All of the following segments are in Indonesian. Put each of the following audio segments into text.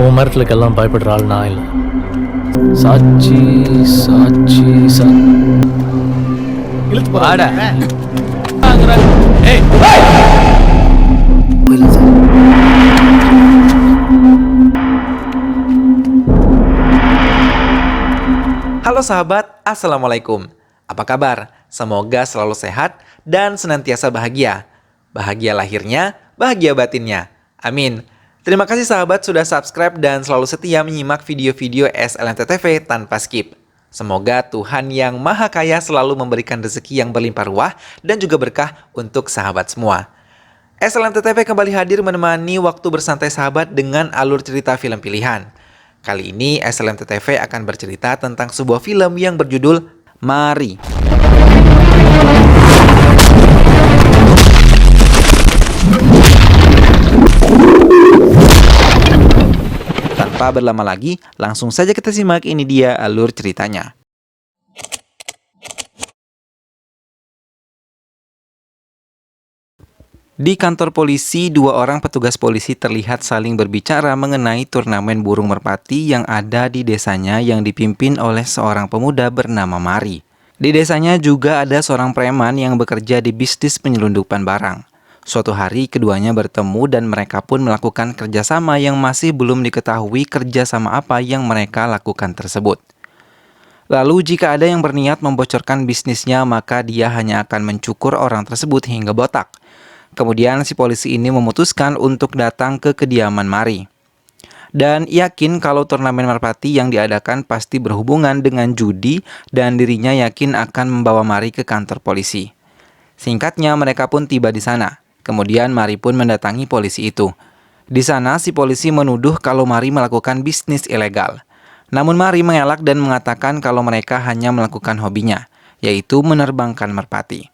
உன் மிரட்டலுக்கெல்லாம் பயப்படுற ஆள் நான் இல்லை. சாட்சி சாட்சி இழுத்து போடா. ஏய் Halo sahabat, Assalamualaikum. Apa kabar? Semoga selalu sehat dan senantiasa bahagia. Bahagia lahirnya, bahagia batinnya. Amin. Terima kasih sahabat sudah subscribe dan selalu setia menyimak video-video SLNT TV tanpa skip. Semoga Tuhan yang Maha Kaya selalu memberikan rezeki yang berlimpah ruah dan juga berkah untuk sahabat semua. SLNT TV kembali hadir menemani waktu bersantai sahabat dengan alur cerita film pilihan. Kali ini SLNT TV akan bercerita tentang sebuah film yang berjudul Mari. Tanpa berlama lagi, langsung saja kita simak, ini dia alur ceritanya. Di kantor polisi, dua orang petugas polisi terlihat saling berbicara mengenai turnamen burung merpati yang ada di desanya yang dipimpin oleh seorang pemuda bernama Mari. Di desanya juga ada seorang preman yang bekerja di bisnis penyelundupan barang. Suatu hari keduanya bertemu dan mereka pun melakukan kerjasama yang masih belum diketahui kerjasama apa yang mereka lakukan tersebut. Lalu jika ada yang berniat membocorkan bisnisnya, maka dia hanya akan mencukur orang tersebut hingga botak. Kemudian si polisi ini memutuskan untuk datang ke kediaman Mari. Dan yakin kalau turnamen merpati yang diadakan pasti berhubungan dengan judi dan dirinya yakin akan membawa Mari ke kantor polisi. Singkatnya mereka pun tiba di sana. Kemudian Mari pun mendatangi polisi itu. Di sana si polisi menuduh kalau Mari melakukan bisnis ilegal. Namun Mari mengelak dan mengatakan kalau mereka hanya melakukan hobinya, yaitu menerbangkan merpati.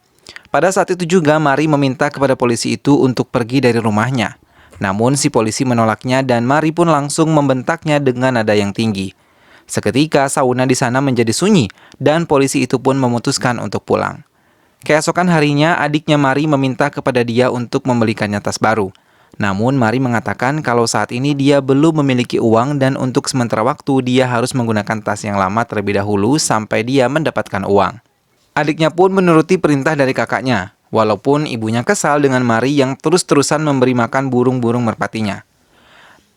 Pada saat itu juga Mari meminta kepada polisi itu untuk pergi dari rumahnya. Namun si polisi menolaknya dan Mari pun langsung membentaknya dengan nada yang tinggi. Seketika sauna di sana menjadi sunyi dan polisi itu pun memutuskan untuk pulang. Keesokan harinya adiknya Mari meminta kepada dia untuk membelikannya tas baru. Namun Mari mengatakan kalau saat ini dia belum memiliki uang dan untuk sementara waktu dia harus menggunakan tas yang lama terlebih dahulu sampai dia mendapatkan uang. Adiknya pun menuruti perintah dari kakaknya, walaupun ibunya kesal dengan Mari yang terus-terusan memberi makan burung-burung merpatinya.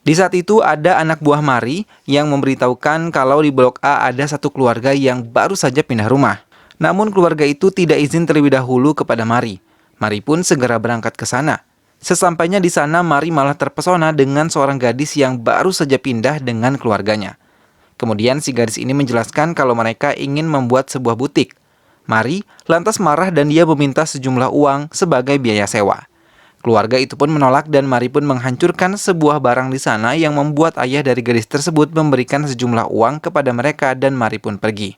Di saat itu ada anak buah Mari yang memberitahukan kalau di Blok A ada satu keluarga yang baru saja pindah rumah. Namun keluarga itu tidak izin terlebih dahulu kepada Mari. Mari pun segera berangkat ke sana. Sesampainya di sana, Mari malah terpesona dengan seorang gadis yang baru saja pindah dengan keluarganya. Kemudian si gadis ini menjelaskan kalau mereka ingin membuat sebuah butik. Mari lantas marah dan dia meminta sejumlah uang sebagai biaya sewa. Keluarga itu pun menolak dan Mari pun menghancurkan sebuah barang di sana yang membuat ayah dari gadis tersebut memberikan sejumlah uang kepada mereka dan Mari pun pergi.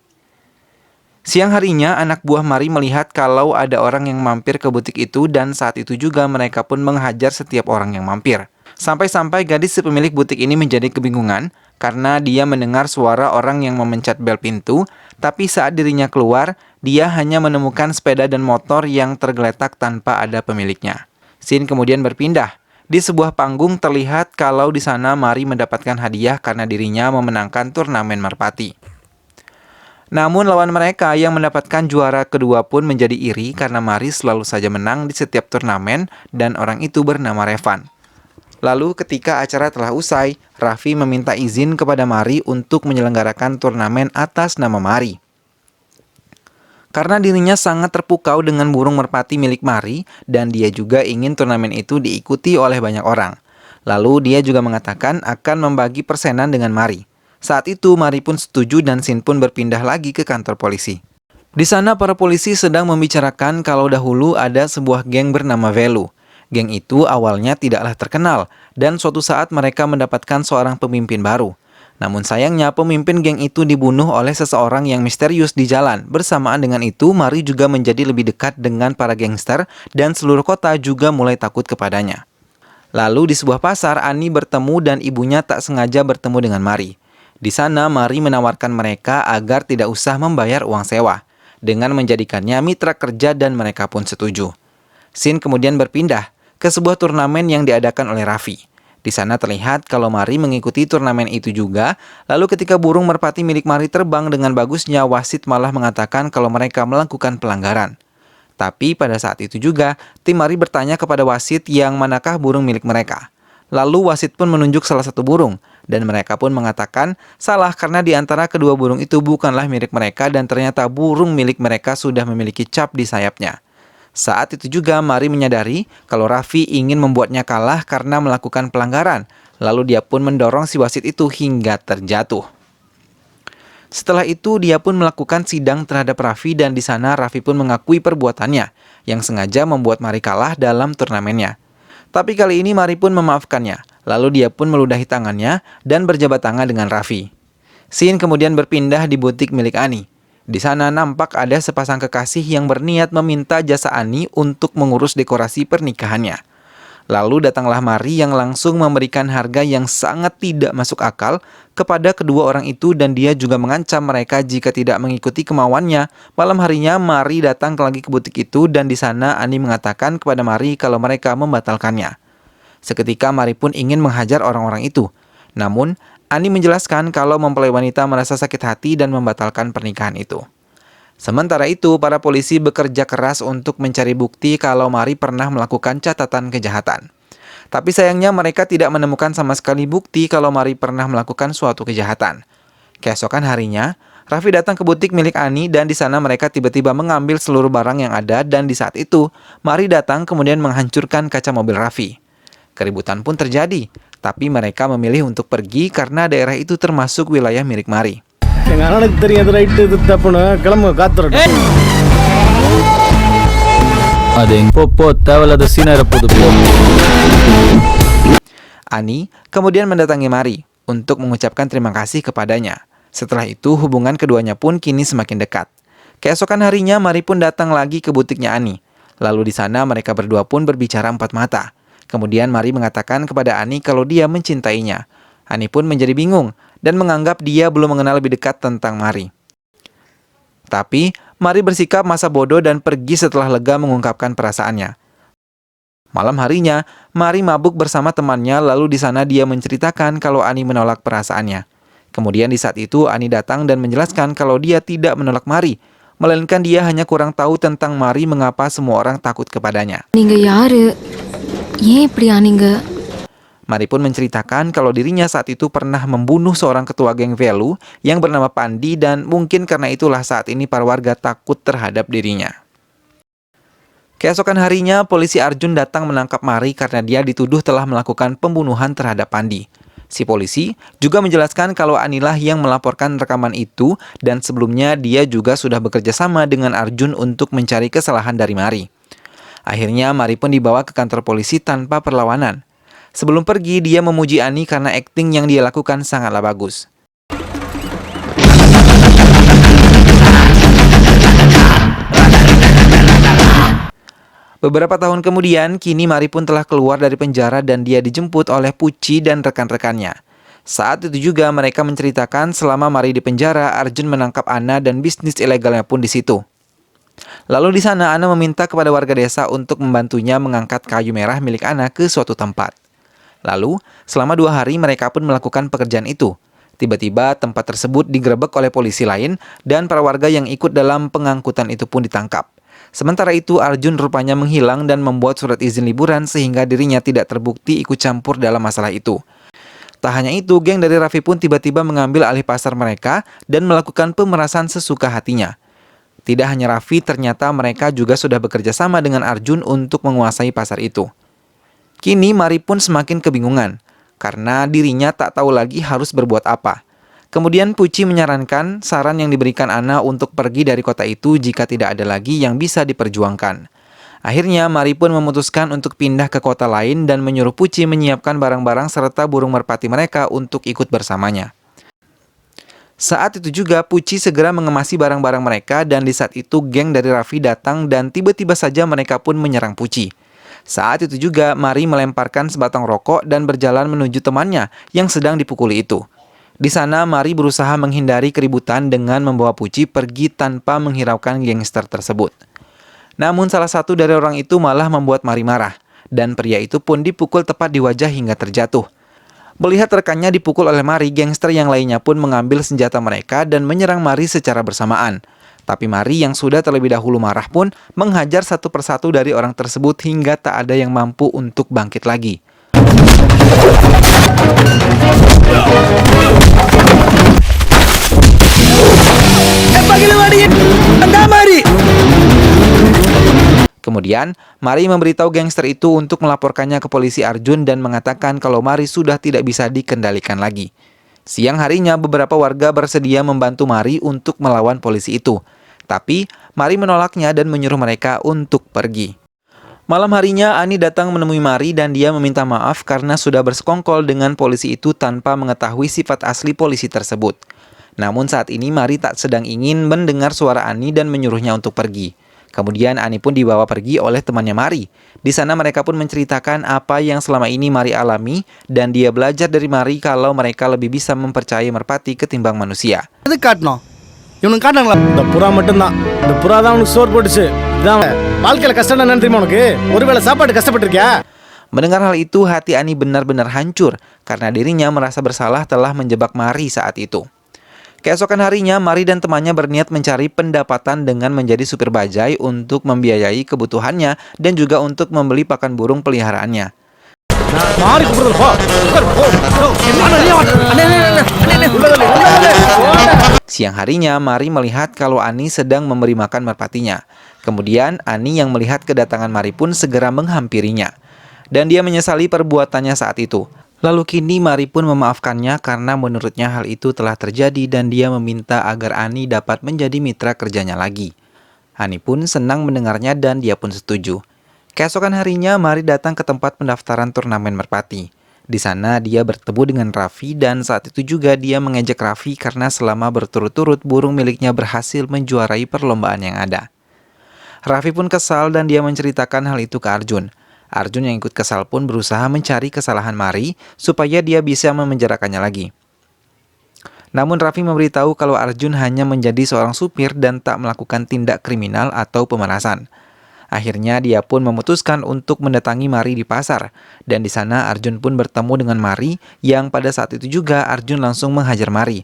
Siang harinya anak buah Mari melihat kalau ada orang yang mampir ke butik itu dan saat itu juga mereka pun menghajar setiap orang yang mampir. Sampai-sampai gadis si pemilik butik ini menjadi kebingungan karena dia mendengar suara orang yang memencet bel pintu, tapi saat dirinya keluar, dia hanya menemukan sepeda dan motor yang tergeletak tanpa ada pemiliknya. Scene kemudian berpindah. Di sebuah panggung terlihat kalau di sana Mari mendapatkan hadiah karena dirinya memenangkan turnamen merpati. Namun lawan mereka yang mendapatkan juara kedua pun menjadi iri karena Mari selalu saja menang di setiap turnamen dan orang itu bernama Revan. Lalu ketika acara telah usai, Raffi meminta izin kepada Mari untuk menyelenggarakan turnamen atas nama Mari. Karena dirinya sangat terpukau dengan burung merpati milik Mari dan dia juga ingin turnamen itu diikuti oleh banyak orang. Lalu dia juga mengatakan akan membagi persenan dengan Mari. Saat itu Mari pun setuju dan Sin pun berpindah lagi ke kantor polisi. Di sana para polisi sedang membicarakan kalau dahulu ada sebuah geng bernama Velu. Geng itu awalnya tidaklah terkenal dan suatu saat mereka mendapatkan seorang pemimpin baru. Namun sayangnya pemimpin geng itu dibunuh oleh seseorang yang misterius di jalan. Bersamaan dengan itu Mari juga menjadi lebih dekat dengan para gangster dan seluruh kota juga mulai takut kepadanya. Lalu di sebuah pasar Ani bertemu dan ibunya tak sengaja bertemu dengan Mari. Di sana Mari menawarkan mereka agar tidak usah membayar uang sewa dengan menjadikannya mitra kerja dan mereka pun setuju. Scene kemudian berpindah ke sebuah turnamen yang diadakan oleh Raffi. Di sana terlihat kalau Mari mengikuti turnamen itu juga, lalu ketika burung merpati milik Mari terbang dengan bagusnya, wasit malah mengatakan kalau mereka melakukan pelanggaran. Tapi pada saat itu juga, tim Mari bertanya kepada wasit yang manakah burung milik mereka. Lalu wasit pun menunjuk salah satu burung, dan mereka pun mengatakan salah karena di antara kedua burung itu bukanlah milik mereka dan ternyata burung milik mereka sudah memiliki cap di sayapnya. Saat itu juga Mari menyadari kalau Raffi ingin membuatnya kalah karena melakukan pelanggaran, lalu dia pun mendorong si wasit itu hingga terjatuh. Setelah itu dia pun melakukan sidang terhadap Raffi dan di sana Raffi pun mengakui perbuatannya yang sengaja membuat Mari kalah dalam turnamennya. Tapi kali ini Mari pun memaafkannya, lalu dia pun meludahi tangannya dan berjabat tangan dengan Raffi. Scene kemudian berpindah di butik milik Ani. Di sana nampak ada sepasang kekasih yang berniat meminta jasa Ani untuk mengurus dekorasi pernikahannya. Lalu datanglah Mari yang langsung memberikan harga yang sangat tidak masuk akal kepada kedua orang itu dan dia juga mengancam mereka jika tidak mengikuti kemauannya. Malam harinya Mari datang lagi ke butik itu dan di sana Ani mengatakan kepada Mari kalau mereka membatalkannya. Seketika Mari pun ingin menghajar orang-orang itu. Namun Ani menjelaskan kalau mempelai wanita merasa sakit hati dan membatalkan pernikahan itu. Sementara itu, para polisi bekerja keras untuk mencari bukti kalau Mari pernah melakukan catatan kejahatan. Tapi sayangnya mereka tidak menemukan sama sekali bukti kalau Mari pernah melakukan suatu kejahatan. Keesokan harinya, Raffi datang ke butik milik Ani dan di sana mereka tiba-tiba mengambil seluruh barang yang ada dan di saat itu, Mari datang kemudian menghancurkan kaca mobil Raffi. Keributan pun terjadi, tapi mereka memilih untuk pergi karena daerah itu termasuk wilayah milik Mari. Ani kemudian mendatangi Mari untuk mengucapkan terima kasih kepadanya. Setelah itu hubungan keduanya pun kini semakin dekat. Keesokan harinya Mari pun datang lagi ke butiknya Ani. Lalu di sana mereka berdua pun berbicara empat mata. Kemudian Mari mengatakan kepada Ani kalau dia mencintainya. Ani pun menjadi bingung dan menganggap dia belum mengenal lebih dekat tentang Mari. Tapi Mari bersikap masa bodoh dan pergi setelah lega mengungkapkan perasaannya. Malam harinya, Mari mabuk bersama temannya lalu di sana dia menceritakan kalau Ani menolak perasaannya. Kemudian di saat itu Ani datang dan menjelaskan kalau dia tidak menolak Mari, melainkan dia hanya kurang tahu tentang Mari mengapa semua orang takut kepadanya. Mari pun menceritakan kalau dirinya saat itu pernah membunuh seorang ketua geng Velu yang bernama Pandi dan mungkin karena itulah saat ini para warga takut terhadap dirinya. Keesokan harinya, polisi Arjun datang menangkap Mari karena dia dituduh telah melakukan pembunuhan terhadap Pandi. Si polisi juga menjelaskan kalau Anilah yang melaporkan rekaman itu dan sebelumnya dia juga sudah bekerja sama dengan Arjun untuk mencari kesalahan dari Mari. Akhirnya Mari pun dibawa ke kantor polisi tanpa perlawanan. Sebelum pergi, dia memuji Ani karena akting yang dia lakukan sangatlah bagus. Beberapa tahun kemudian, kini Mari pun telah keluar dari penjara dan dia dijemput oleh Puci dan rekan-rekannya. Saat itu juga mereka menceritakan selama Mari di penjara, Arjun menangkap Ana dan bisnis ilegalnya pun di situ. Lalu di sana Ana meminta kepada warga desa untuk membantunya mengangkat kayu merah milik Ana ke suatu tempat. Lalu, selama 2 hari mereka pun melakukan pekerjaan itu. Tiba-tiba tempat tersebut digerebek oleh polisi lain dan para warga yang ikut dalam pengangkutan itu pun ditangkap. Sementara itu Arjun rupanya menghilang dan membuat surat izin liburan sehingga dirinya tidak terbukti ikut campur dalam masalah itu. Tak hanya itu, geng dari Raffi pun tiba-tiba mengambil alih pasar mereka dan melakukan pemerasan sesuka hatinya. Tidak hanya Raffi, ternyata mereka juga sudah bekerja sama dengan Arjun untuk menguasai pasar itu. Kini Mari pun semakin kebingungan, karena dirinya tak tahu lagi harus berbuat apa. Kemudian Puci menyarankan saran yang diberikan Ana untuk pergi dari kota itu jika tidak ada lagi yang bisa diperjuangkan. Akhirnya Mari pun memutuskan untuk pindah ke kota lain dan menyuruh Puci menyiapkan barang-barang serta burung merpati mereka untuk ikut bersamanya. Saat itu juga Puci segera mengemasi barang-barang mereka dan di saat itu geng dari Raffi datang dan tiba-tiba saja mereka pun menyerang Puci. Saat itu juga Mari melemparkan sebatang rokok dan berjalan menuju temannya yang sedang dipukuli itu. Di sana Mari berusaha menghindari keributan dengan membawa Puci pergi tanpa menghiraukan gangster tersebut. Namun salah satu dari orang itu malah membuat Mari marah dan pria itu pun dipukul tepat di wajah hingga terjatuh. Melihat rekannya dipukul oleh Mari, gangster yang lainnya pun mengambil senjata mereka dan menyerang Mari secara bersamaan. Tapi Mari yang sudah terlebih dahulu marah pun menghajar satu persatu dari orang tersebut hingga tak ada yang mampu untuk bangkit lagi. Kemudian, Mari memberitahu gangster itu untuk melaporkannya ke polisi Arjun dan mengatakan kalau Mari sudah tidak bisa dikendalikan lagi. Siang harinya, beberapa warga bersedia membantu Mari untuk melawan polisi itu. Tapi, Mari menolaknya dan menyuruh mereka untuk pergi. Malam harinya, Ani datang menemui Mari dan dia meminta maaf karena sudah bersekongkol dengan polisi itu tanpa mengetahui sifat asli polisi tersebut. Namun saat ini Mari tak sedang ingin mendengar suara Ani dan menyuruhnya untuk pergi. Kemudian Ani pun dibawa pergi oleh temannya Mari. Di sana mereka pun menceritakan apa yang selama ini Mari alami dan dia belajar dari Mari kalau mereka lebih bisa mempercayai merpati ketimbang manusia. எது காட்டணும் இவனுக்கு காட்டாங்களா இந்த புறா மட்டும்தான் இந்த புறா தான் உனக்கு சோறு போட்டுச்சு இதான் வாழ்க்கையில கஷ்டம் என்ன தெரியுமா உனக்கு ஒருவேளை சாப்பாடு கஷ்டப்பட்டிருக்கியா. Mendengar hal itu, hati Ani benar-benar hancur karena dirinya merasa bersalah telah menjebak Mari saat itu. Keesokan harinya, Mari dan temannya berniat mencari pendapatan dengan menjadi supir bajai untuk membiayai kebutuhannya dan juga untuk membeli pakan burung peliharaannya. மாறி கூப்பிடுறது போ Siang harinya, Mari melihat kalau Ani sedang memberi makan merpatinya. Kemudian, Ani yang melihat kedatangan Mari pun segera menghampirinya. Dan dia menyesali perbuatannya saat itu. Lalu kini Mari pun memaafkannya karena menurutnya hal itu telah terjadi dan dia meminta agar Ani dapat menjadi mitra kerjanya lagi. Ani pun senang mendengarnya dan dia pun setuju. Keesokan harinya, Mari datang ke tempat pendaftaran turnamen merpati. Di sana dia bertemu dengan Raffi dan saat itu juga dia mengejek Raffi karena selama berturut-turut burung miliknya berhasil menjuarai perlombaan yang ada. Raffi pun kesal dan dia menceritakan hal itu ke Arjun. Arjun yang ikut kesal pun berusaha mencari kesalahan Mari supaya dia bisa memenjarakannya lagi. Namun Raffi memberitahu kalau Arjun hanya menjadi seorang supir dan tak melakukan tindak kriminal atau pemerasan. Akhirnya dia pun memutuskan untuk mendatangi Mari di pasar. Dan di sana Arjun pun bertemu dengan Mari yang pada saat itu juga Arjun langsung menghajar Mari.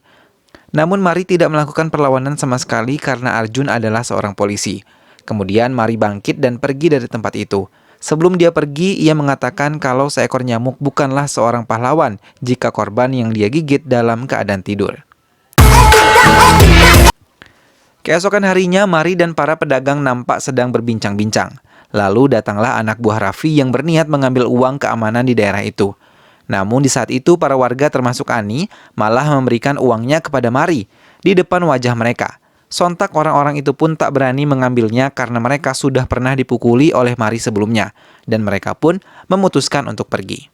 Namun Mari tidak melakukan perlawanan sama sekali karena Arjun adalah seorang polisi. Kemudian Mari bangkit dan pergi dari tempat itu. Sebelum dia pergi, ia mengatakan kalau seekor nyamuk bukanlah seorang pahlawan jika korban yang dia gigit dalam keadaan tidur. Keesokan harinya, Mari dan para pedagang nampak sedang berbincang-bincang. Lalu datanglah anak buah Raffi yang berniat mengambil uang keamanan di daerah itu. Namun di saat itu para warga termasuk Ani malah memberikan uangnya kepada Mari di depan wajah mereka. Sontak orang-orang itu pun tak berani mengambilnya karena mereka sudah pernah dipukuli oleh Mari sebelumnya. Dan mereka pun memutuskan untuk pergi.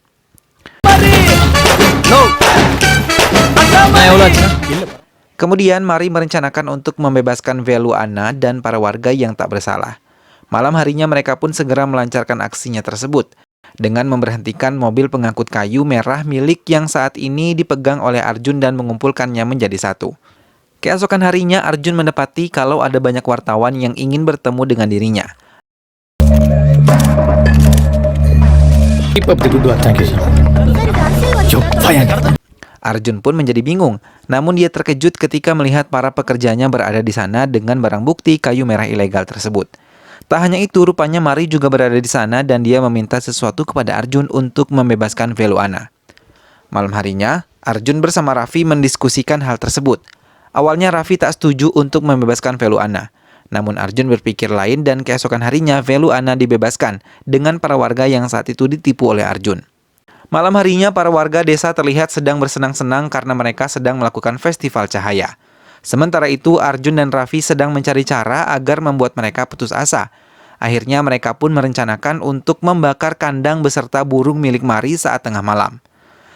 Kemudian Mari merencanakan untuk membebaskan Velu Anna dan para warga yang tak bersalah. Malam harinya mereka pun segera melancarkan aksinya tersebut dengan memberhentikan mobil pengangkut kayu merah milik yang saat ini dipegang oleh Arjun dan mengumpulkannya menjadi satu. Keesokan harinya Arjun mendapati kalau ada banyak wartawan yang ingin bertemu dengan dirinya. Arjun pun menjadi bingung, namun dia terkejut ketika melihat para pekerjanya berada di sana dengan barang bukti kayu merah ilegal tersebut. Tak hanya itu, rupanya Mari juga berada di sana dan dia meminta sesuatu kepada Arjun untuk membebaskan Velu Anna. Malam harinya, Arjun bersama Raffi mendiskusikan hal tersebut. Awalnya Raffi tak setuju untuk membebaskan Velu Anna. Namun Arjun berpikir lain dan keesokan harinya Velu Anna dibebaskan dengan para warga yang saat itu ditipu oleh Arjun. Malam harinya para warga desa terlihat sedang bersenang-senang karena mereka sedang melakukan festival cahaya. Sementara itu Arjun dan Raffi sedang mencari cara agar membuat mereka putus asa. Akhirnya mereka pun merencanakan untuk membakar kandang beserta burung milik Mari saat tengah malam.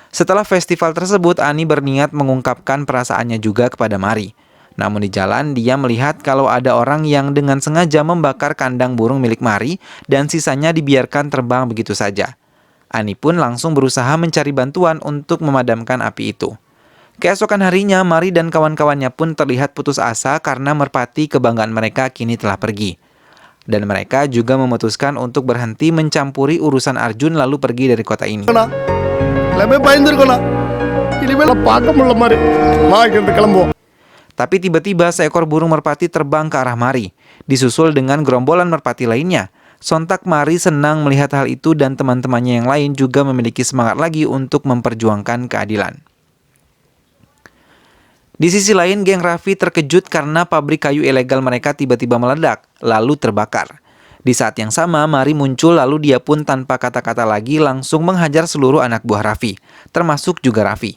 Setelah festival tersebut, Ani berniat mengungkapkan perasaannya juga kepada Mari. Namun di jalan, dia melihat kalau ada orang yang dengan sengaja membakar kandang burung milik Mari dan sisanya dibiarkan terbang begitu saja. Ani pun langsung berusaha mencari bantuan untuk memadamkan api itu. Keesokan harinya, Mari dan kawan-kawannya pun terlihat putus asa karena merpati kebanggaan mereka kini telah pergi. Dan mereka juga memutuskan untuk berhenti mencampuri urusan Arjun lalu pergi dari kota ini. lebih பயந்துருக்கணும் இனிமேல பார்க்க முடியல மாதிரி வா இங்கிருந்து கிளம்புவோம். Tapi tiba-tiba seekor burung merpati terbang ke arah Mari, disusul dengan gerombolan merpati lainnya. Sontak Mari senang melihat hal itu dan teman-temannya yang lain juga memiliki semangat lagi untuk memperjuangkan keadilan. Di sisi lain, geng Raffi terkejut karena pabrik kayu ilegal mereka tiba-tiba meledak, lalu terbakar. Di saat yang sama, Mari muncul lalu dia pun tanpa kata-kata lagi langsung menghajar seluruh anak buah Raffi, termasuk juga Raffi.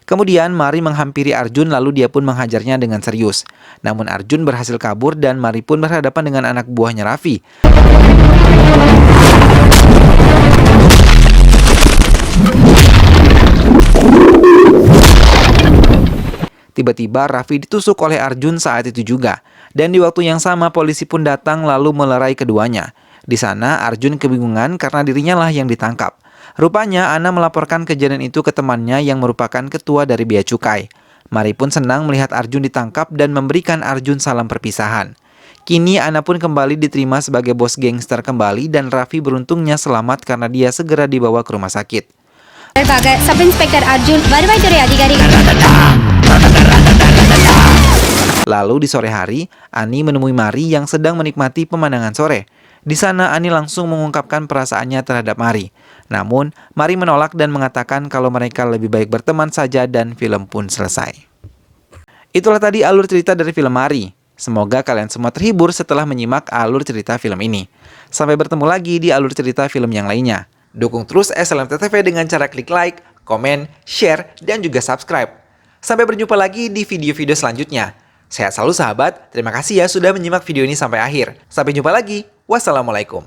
Kemudian Mari menghampiri Arjun lalu dia pun menghajarnya dengan serius. Namun Arjun berhasil kabur dan Mari pun berhadapan dengan anak buahnya Raffi. Tiba-tiba Raffi ditusuk oleh Arjun saat itu juga. Dan di waktu yang sama polisi pun datang lalu melerai keduanya. Di sana Arjun kebingungan karena dirinya lah yang ditangkap. Rupanya Ana melaporkan kejadian itu ke temannya yang merupakan ketua dari Bea Cukai. Mari pun senang melihat Arjun ditangkap dan memberikan Arjun salam perpisahan. Kini Ana pun kembali diterima sebagai bos gangster kembali dan Raffi beruntungnya selamat karena dia segera dibawa ke rumah sakit. Sub Inspektur Arjun, வருவாய்த்துறை அதிகாரி. Lalu di sore hari, Ani menemui Mari yang sedang menikmati pemandangan sore. Di sana Ani langsung mengungkapkan perasaannya terhadap Mari. Namun, Mari menolak dan mengatakan kalau mereka lebih baik berteman saja dan film pun selesai. Itulah tadi alur cerita dari film Mari. Semoga kalian semua terhibur setelah menyimak alur cerita film ini. Sampai bertemu lagi di alur cerita film yang lainnya. Dukung terus SLMTTV dengan cara klik like, komen, share, dan juga subscribe. Sampai berjumpa lagi di video-video selanjutnya. Sehat selalu sahabat, terima kasih ya sudah menyimak video ini sampai akhir. Sampai jumpa lagi, wassalamualaikum.